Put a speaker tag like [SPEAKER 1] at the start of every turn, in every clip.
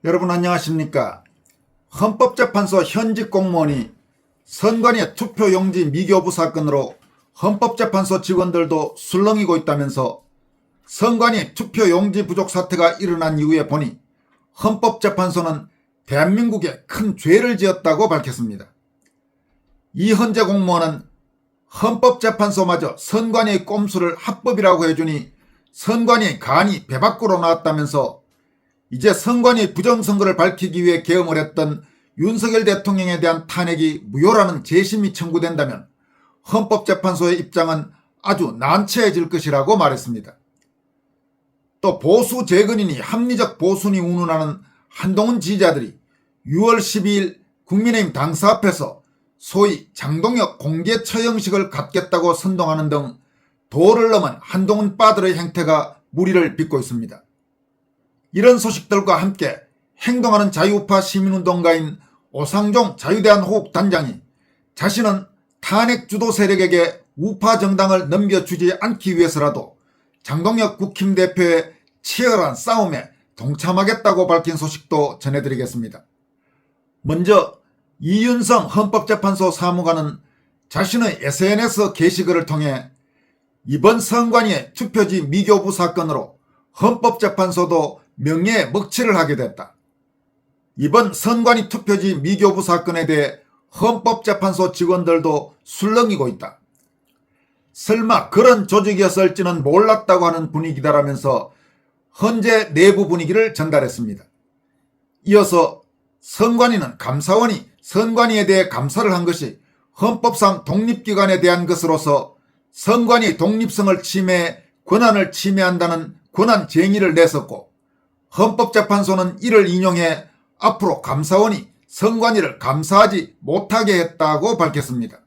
[SPEAKER 1] 여러분 안녕하십니까? 헌법재판소 현직 공무원이 선관위의 투표용지 미교부 사건으로 헌법재판소 직원들도 술렁이고 있다면서 선관위 투표용지 부족 사태가 일어난 이후에 보니 헌법재판소는 대한민국에 큰 죄를 지었다고 밝혔습니다. 이현재 공무원은 헌법재판소마저 선관위의 꼼수를 합법이라고 해주니 선관위의 간이 배 밖으로 나왔다면서 이제 선관위 부정선거를 밝히기 위해 계엄을 했던 윤석열 대통령에 대한 탄핵이 무효라는 재심이 청구된다면 헌법재판소의 입장은 아주 난처해질 것이라고 말했습니다. 또 보수 재건인이 합리적 보수니 운운하는 한동훈 지지자들이 6월 12일 국민의힘 당사 앞에서 소위 장동혁 공개 처형식을 갖겠다고 선동하는 등 도를 넘은 한동훈 빠들의 행태가 무리를 빚고 있습니다. 이런 소식들과 함께 행동하는 자유우파 시민운동가인 오상종 자유대한호국단장이 자신은 탄핵 주도 세력에게 우파 정당을 넘겨주지 않기 위해서라도 장동혁 국힘 대표의 치열한 싸움에 동참하겠다고 밝힌 소식도 전해드리겠습니다. 먼저 이윤성 헌법재판소 사무관은 자신의 SNS 게시글을 통해 이번 선관위의 투표지 미교부 사건으로 헌법재판소도 명예의 먹칠을 하게 됐다. 이번 선관위 투표지 미교부 사건에 대해 헌법재판소 직원들도 술렁이고 있다. 설마 그런 조직이었을지는 몰랐다고 하는 분위기다라면서 헌재 내부 분위기를 전달했습니다. 이어서 선관위는 감사원이 선관위에 대해 감사를 한 것이 헌법상 독립기관에 대한 것으로서 선관위 독립성을 침해해 권한을 침해한다는 권한쟁의를 냈었고 헌법재판소는 이를 인용해 앞으로 감사원이 선관위를 감사하지 못하게 했다고 밝혔습니다.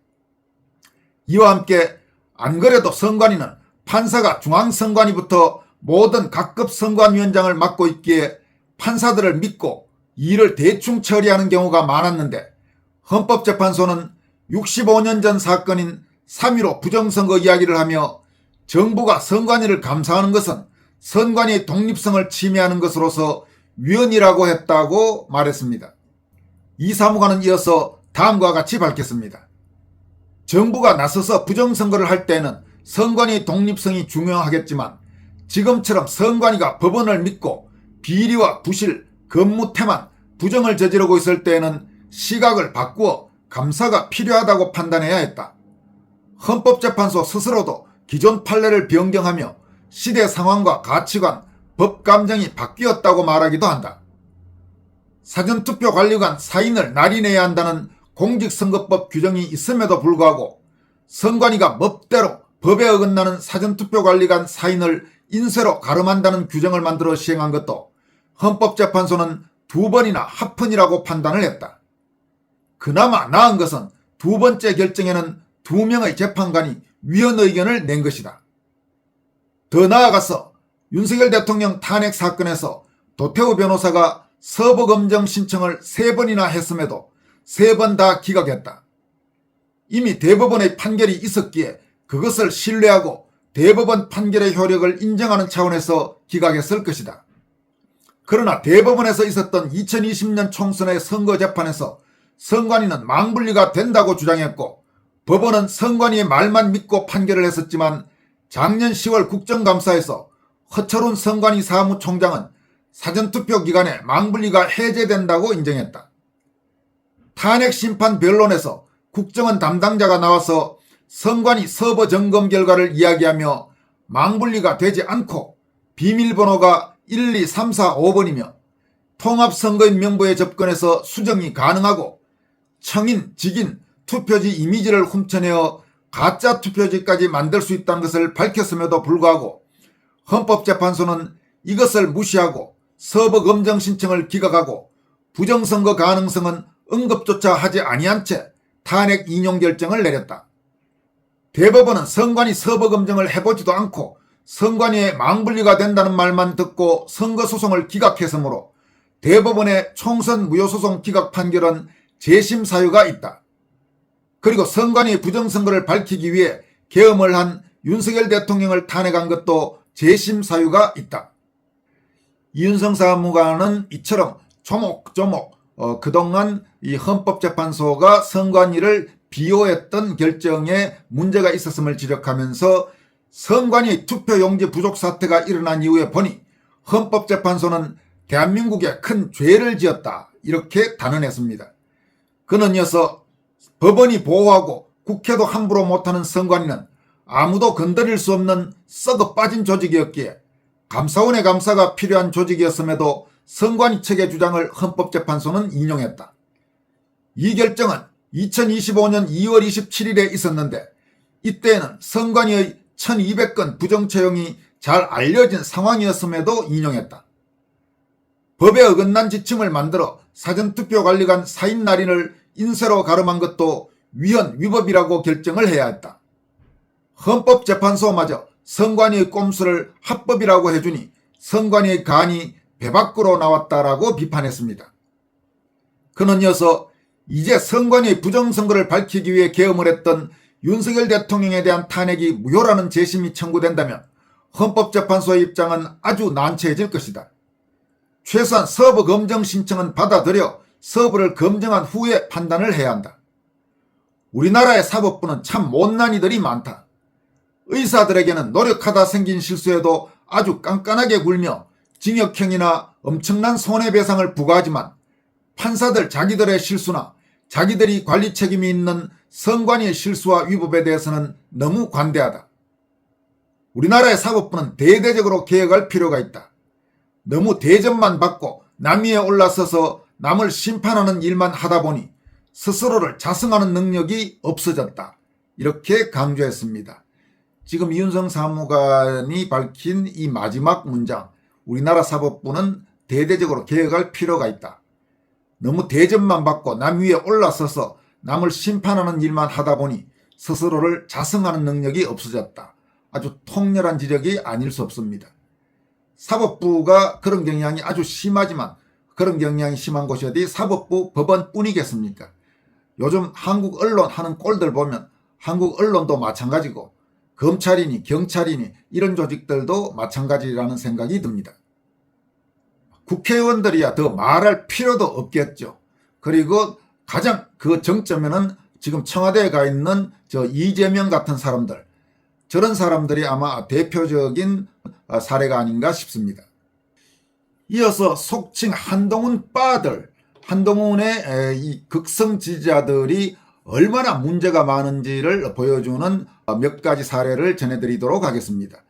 [SPEAKER 1] 이와 함께 안 그래도 선관위는 판사가 중앙선관위부터 모든 각급 선관위원장을 맡고 있기에 판사들을 믿고 일을 대충 처리하는 경우가 많았는데 헌법재판소는 65년 전 사건인 3.15 부정선거 이야기를 하며 정부가 선관위를 감사하는 것은 선관위의 독립성을 침해하는 것으로서 위헌이라고 했다고 말했습니다. 이 사무관은 이어서 다음과 같이 밝혔습니다. 정부가 나서서 부정선거를 할 때는 선관위의 독립성이 중요하겠지만 지금처럼 선관위가 법원을 믿고 비리와 부실, 건무태만, 부정을 저지르고 있을 때에는 시각을 바꾸어 감사가 필요하다고 판단해야 했다. 헌법재판소 스스로도 기존 판례를 변경하며 시대 상황과 가치관, 법 감정이 바뀌었다고 말하기도 한다. 사전투표관리관 사인을 날인해야 한다는 공직선거법 규정이 있음에도 불구하고 선관위가 멋대로 법에 어긋나는 사전투표관리관 사인을 인쇄로 가름한다는 규정을 만들어 시행한 것도 헌법재판소는 2번이나 합헌이라고 판단을 했다. 그나마 나은 것은 두 번째 결정에는 2명의 재판관이 위헌 의견을 낸 것이다. 더 나아가서 윤석열 대통령 탄핵 사건에서 도태우 변호사가 서버검정 신청을 3번이나 했음에도 3번 다 기각했다. 이미 대법원의 판결이 있었기에 그것을 신뢰하고 대법원 판결의 효력을 인정하는 차원에서 기각했을 것이다. 그러나 대법원에서 있었던 2020년 총선의 선거재판에서 선관위는 망분리가 된다고 주장했고 법원은 선관위의 말만 믿고 판결을 했었지만 작년 10월 국정감사에서 허철훈 선관위 사무총장은 사전투표 기간에 망분리가 해제된다고 인정했다. 탄핵심판 변론에서 국정원 담당자가 나와서 선관위 서버 점검 결과를 이야기하며 망분리가 되지 않고 비밀번호가 1, 2, 3, 4, 5번이며 통합선거인 명부에 접근해서 수정이 가능하고 청인, 직인, 투표지 이미지를 훔쳐내어 가짜 투표지까지 만들 수 있다는 것을 밝혔음에도 불구하고 헌법재판소는 이것을 무시하고 서버 검정 신청을 기각하고 부정선거 가능성은 언급조차 하지 아니한 채 탄핵 인용 결정을 내렸다. 대법원은 선관위 서버 검정을 해보지도 않고 선관위에 망분리가 된다는 말만 듣고 선거소송을 기각했으므로 대법원의 총선 무효소송 기각 판결은 재심 사유가 있다. 그리고 선관위 부정선거를 밝히기 위해 계엄을 한 윤석열 대통령을 탄핵한 것도 재심 사유가 있다. 이윤성 사무관은 이처럼 조목조목 그동안 이 헌법재판소가 선관위를 비호했던 결정에 문제가 있었음을 지적하면서 선관위 투표용지 부족 사태가 일어난 이후에 보니 헌법재판소는 대한민국에 큰 죄를 지었다, 이렇게 단언했습니다. 그는 이어서 법원이 보호하고 국회도 함부로 못하는 선관위는 아무도 건드릴 수 없는 썩어 빠진 조직이었기에 감사원의 감사가 필요한 조직이었음에도 선관위 측의 주장을 헌법재판소는 인용했다. 이 결정은 2025년 2월 27일에 있었는데 이때에는 선관위의 1200건 부정채용이 잘 알려진 상황이었음에도 인용했다. 법에 어긋난 지침을 만들어 사전투표관리관 사인 날인을 인쇄로 가름한 것도 위헌 위법이라고 결정을 해야 했다. 헌법재판소마저 선관위의 꼼수를 합법이라고 해주니 선관위의 간이 배 밖으로 나왔다라고 비판했습니다. 그는 이어서 이제 선관위의 부정선거를 밝히기 위해 계엄을 했던 윤석열 대통령에 대한 탄핵이 무효라는 재심이 청구된다면 헌법재판소의 입장은 아주 난처해질 것이다. 최소한 서부 검정 신청은 받아들여 서부를 검증한 후에 판단을 해야 한다. 우리나라의 사법부는 참 못난 이들이 많다. 의사들에게는 노력하다 생긴 실수에도 아주 깐깐하게 굴며 징역형이나 엄청난 손해배상을 부과하지만 판사들 자기들의 실수나 자기들이 관리 책임이 있는 선관위의 실수와 위법에 대해서는 너무 관대하다. 우리나라의 사법부는 대대적으로 개혁할 필요가 있다. 너무 대접만 받고 남 위에 올라서서 남을 심판하는 일만 하다 보니 스스로를 자성하는 능력이 없어졌다, 이렇게 강조했습니다. 지금 이윤성 사무관이 밝힌 이 마지막 문장, 우리나라 사법부는 대대적으로 개혁할 필요가 있다. 너무 대접만 받고 남 위에 올라서서 남을 심판하는 일만 하다 보니 스스로를 자성하는 능력이 없어졌다. 아주 통렬한 지적이 아닐 수 없습니다. 사법부가 그런 경향이 아주 심하지만 그런 경향이 심한 곳이 어디 사법부 법원뿐이겠습니까? 요즘 한국 언론 하는 꼴들 보면 한국 언론도 마찬가지고 검찰이니 경찰이니 이런 조직들도 마찬가지라는 생각이 듭니다. 국회의원들이야 더 말할 필요도 없겠죠. 그리고 가장 그 정점에는 지금 청와대에 가 있는 저 이재명 같은 사람들, 저런 사람들이 아마 대표적인 사례가 아닌가 싶습니다. 이어서 속칭 한동훈 빠들, 한동훈의 이 극성 지지자들이 얼마나 문제가 많은지를 보여주는 몇 가지 사례를 전해드리도록 하겠습니다.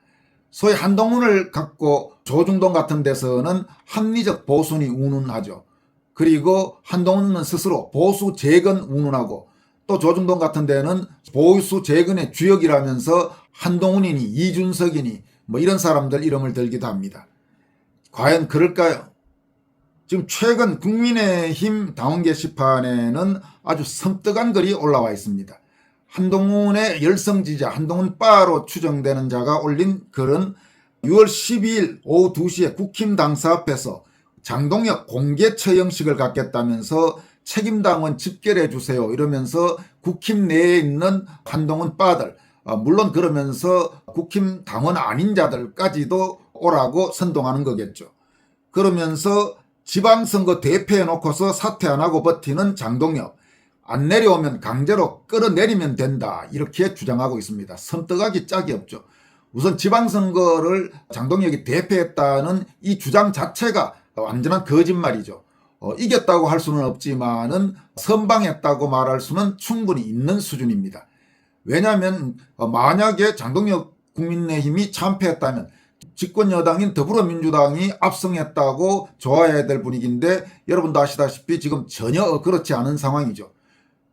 [SPEAKER 1] 소위 한동훈을 갖고 조중동 같은 데서는 합리적 보수니 운운하죠. 그리고 한동훈은 스스로 보수 재건 운운하고 또 조중동 같은 데는 보수 재건의 주역이라면서 한동훈이니 이준석이니 뭐 이런 사람들 이름을 들기도 합니다. 과연 그럴까요? 지금 최근 국민의힘 당원 게시판에는 아주 섬뜩한 글이 올라와 있습니다. 한동훈의 열성지자, 한동훈바로 추정되는 자가 올린 글은 6월 12일 오후 2시에 국힘 당사 앞에서 장동혁 공개 처형식을 갖겠다면서 책임당원 집결해 주세요 이러면서 국힘 내에 있는 한동훈바들, 물론 그러면서 국힘 당원 아닌 자들까지도 오라고 선동하는 거겠죠. 그러면서 지방선거 대패해 놓고서 사퇴 안 하고 버티는 장동혁, 안 내려오면 강제로 끌어내리면 된다, 이렇게 주장하고 있습니다. 섬뜩하기 짝이 없죠. 우선 지방선거를 장동혁이 대패했다는 이 주장 자체가 완전한 거짓말이죠. 이겼다고 할 수는 없지만은 선방했다고 말할 수는 충분히 있는 수준입니다. 왜냐하면 만약에 장동혁 국민의힘이 참패했다면 집권여당인 더불어민주당이 압승했다고 좋아해야 될 분위기인데 여러분도 아시다시피 지금 전혀 그렇지 않은 상황이죠.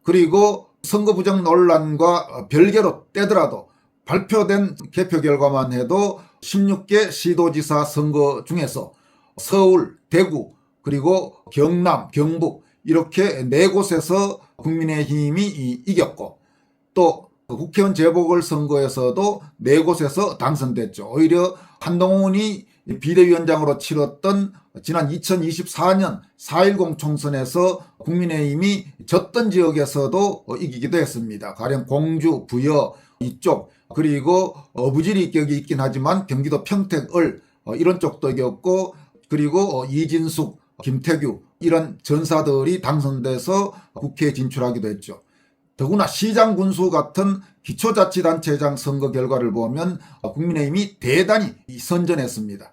[SPEAKER 1] 그리고 선거 부정 논란과 별개로 떼더라도 발표된 개표 결과만 해도 16개 시도지사 선거 중에서 서울, 대구, 그리고 경남, 경북 이렇게 4곳에서 국민의힘이 이겼고 또 국회의원 재보궐선거에서도 4곳에서 당선됐죠. 오히려 한동훈이 비대위원장으로 치렀던 지난 2024년 4.10 총선에서 국민의힘이 졌던 지역에서도 이기기도 했습니다. 가령 공주, 부여 이쪽, 그리고 어부지리 격이 있긴 하지만 경기도 평택, 을 이런 쪽도 이겼고, 그리고 이진숙, 김태규 이런 전사들이 당선돼서 국회에 진출하기도 했죠. 더구나 시장 군수 같은 기초자치단체장 선거 결과를 보면 국민의힘이 대단히 선전했습니다.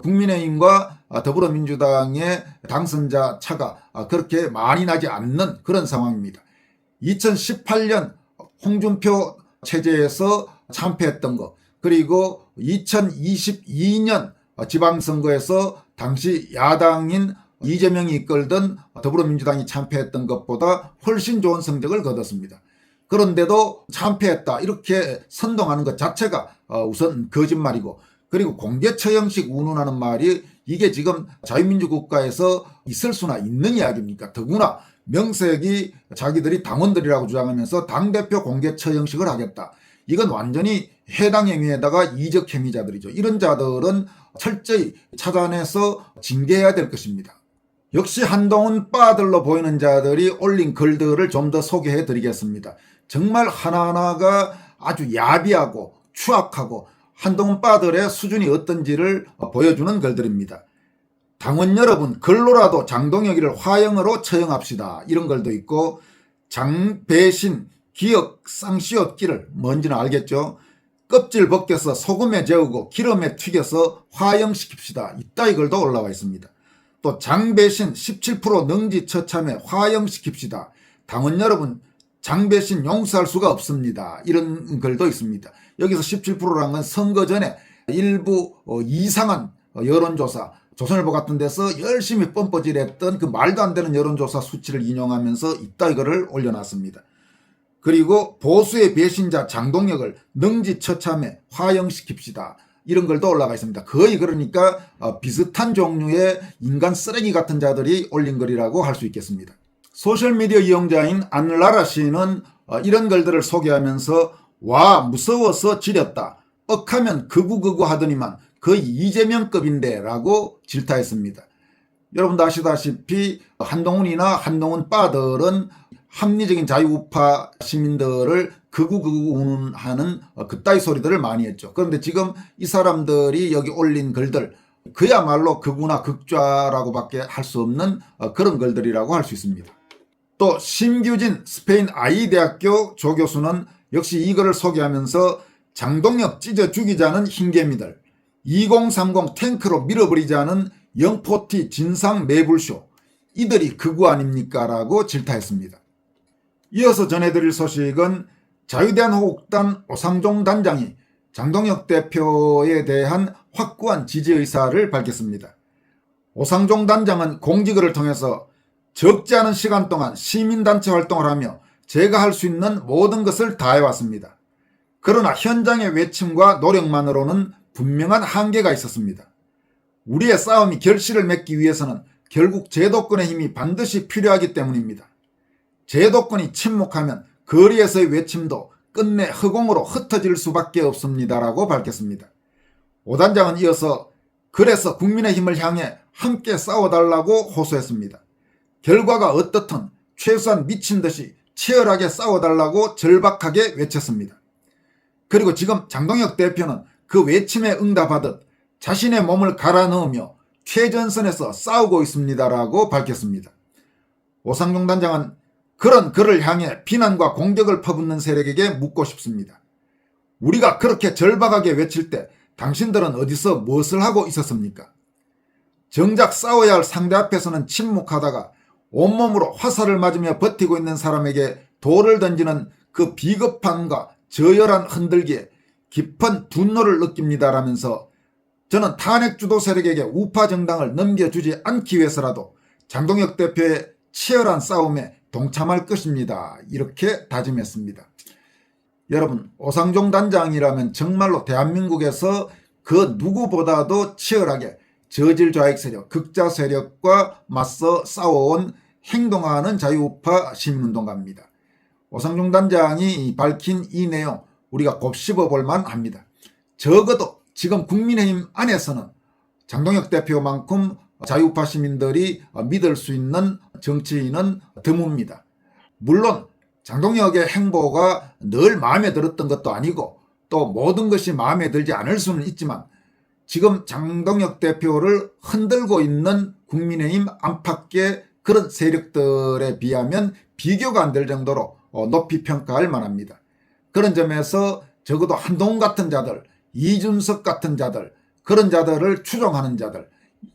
[SPEAKER 1] 국민의힘과 더불어민주당의 당선자 차가 그렇게 많이 나지 않는 그런 상황입니다. 2018년 홍준표 체제에서 참패했던 거, 그리고 2022년 지방선거에서 당시 야당인 이재명이 이끌던 더불어민주당이 참패했던 것보다 훨씬 좋은 성적을 거뒀습니다. 그런데도 참패했다 이렇게 선동하는 것 자체가 우선 거짓말이고, 그리고 공개처형식 운운하는 말이 이게 지금 자유민주국가에서 있을 수나 있는 이야기입니까? 더구나 명색이 자기들이 당원들이라고 주장하면서 당대표 공개처형식을 하겠다. 이건 완전히 해당 행위에다가 이적 행위자들이죠. 이런 자들은 철저히 찾아내서 징계해야 될 것입니다. 역시 한동훈 빠들로 보이는 자들이 올린 글들을 좀 더 소개해 드리겠습니다. 정말 하나하나가 아주 야비하고 추악하고 한동훈 빠들의 수준이 어떤지를 보여주는 글들입니다. 당원 여러분, 글로라도 장동혁이를 화형으로 처형합시다. 이런 글도 있고, 장배신 기억 쌍시옷기를 뭔지는 알겠죠. 껍질 벗겨서 소금에 재우고 기름에 튀겨서 화형시킵시다. 이따위 글도 올라와 있습니다. 또 장배신 17% 능지처참에 화형시킵시다. 당원 여러분, 장배신 용서할 수가 없습니다. 이런 글도 있습니다. 여기서 17%라는 건 선거 전에 일부 이상한 여론조사, 조선일보 같은 데서 열심히 뻔뻔질했던 그 말도 안 되는 여론조사 수치를 인용하면서 이따위 글을 올려놨습니다. 그리고 보수의 배신자 장동혁을 능지처참에 화형시킵시다. 이런 글도 올라가 있습니다. 거의 그러니까 비슷한 종류의 인간 쓰레기 같은 자들이 올린 글이라고 할 수 있겠습니다. 소셜미디어 이용자인 안라라 씨는 이런 글들을 소개하면서 와 무서워서 지렸다. 억하면 극우극우 하더니만 거의 이재명급인데 라고 질타했습니다. 여러분도 아시다시피 한동훈이나 한동훈 빠들은 합리적인 자유우파 시민들을 극우극우 운운하는 그따위 소리들을 많이 했죠. 그런데 지금 이 사람들이 여기 올린 글들 그야말로 극우나 극좌라고밖에 할 수 없는 그런 글들이라고 할 수 있습니다. 또 심규진 스페인 아이대학교 조교수는 역시 이 글을 소개하면서 장동혁 찢어 죽이자는 흰개미들, 2030 탱크로 밀어버리자는 영포티 진상 매불쇼, 이들이 극우 아닙니까? 라고 질타했습니다. 이어서 전해드릴 소식은 자유대한호국단 오상종 단장이 장동혁 대표에 대한 확고한 지지 의사를 밝혔습니다. 오상종 단장은 공지글을 통해서 적지 않은 시간 동안 시민단체 활동을 하며 제가 할 수 있는 모든 것을 다해왔습니다. 그러나 현장의 외침과 노력만으로는 분명한 한계가 있었습니다. 우리의 싸움이 결실을 맺기 위해서는 결국 제도권의 힘이 반드시 필요하기 때문입니다. 제도권이 침묵하면 거리에서의 외침도 끝내 허공으로 흩어질 수밖에 없습니다라고 밝혔습니다. 오 단장은 이어서 그래서 국민의힘을 향해 함께 싸워달라고 호소했습니다. 결과가 어떻든 최소한 미친 듯이 치열하게 싸워달라고 절박하게 외쳤습니다. 그리고 지금 장동혁 대표는 그 외침에 응답하듯 자신의 몸을 갈아 넣으며 최전선에서 싸우고 있습니다라고 밝혔습니다. 오상종 단장은 그런 그를 향해 비난과 공격을 퍼붓는 세력에게 묻고 싶습니다. 우리가 그렇게 절박하게 외칠 때 당신들은 어디서 무엇을 하고 있었습니까? 정작 싸워야 할 상대 앞에서는 침묵하다가 온몸으로 화살을 맞으며 버티고 있는 사람에게 돌을 던지는 그 비겁함과 저열한 흔들기에 깊은 분노를 느낍니다라면서 저는 탄핵주도 세력에게 우파 정당을 넘겨주지 않기 위해서라도 장동혁 대표의 치열한 싸움에 동참할 것입니다. 이렇게 다짐했습니다. 여러분, 오상종 단장이라면 정말로 대한민국에서 그 누구보다도 치열하게 저질 좌익 세력, 극자 세력과 맞서 싸워온 행동하는 자유우파 시민운동가입니다. 오상종 단장이 밝힌 이 내용 우리가 곱씹어 볼 만합니다. 적어도 지금 국민의힘 안에서는 장동혁 대표만큼 자유우파 시민들이 믿을 수 있는 정치인은 드뭅니다. 물론 장동혁의 행보가 늘 마음에 들었던 것도 아니고 또 모든 것이 마음에 들지 않을 수는 있지만 지금 장동혁 대표를 흔들고 있는 국민의힘 안팎의 그런 세력들에 비하면 비교가 안 될 정도로 높이 평가할 만합니다. 그런 점에서 적어도 한동훈 같은 자들, 이준석 같은 자들, 그런 자들을 추종하는 자들,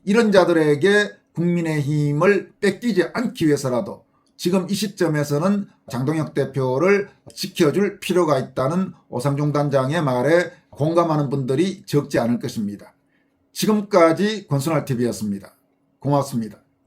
[SPEAKER 1] 이런 자들에게 국민의힘을 뺏기지 않기 위해서라도 지금 이 시점에서는 장동혁 대표를 지켜줄 필요가 있다는 오상종 단장의 말에 공감하는 분들이 적지 않을 것입니다. 지금까지 권순할TV였습니다. 고맙습니다.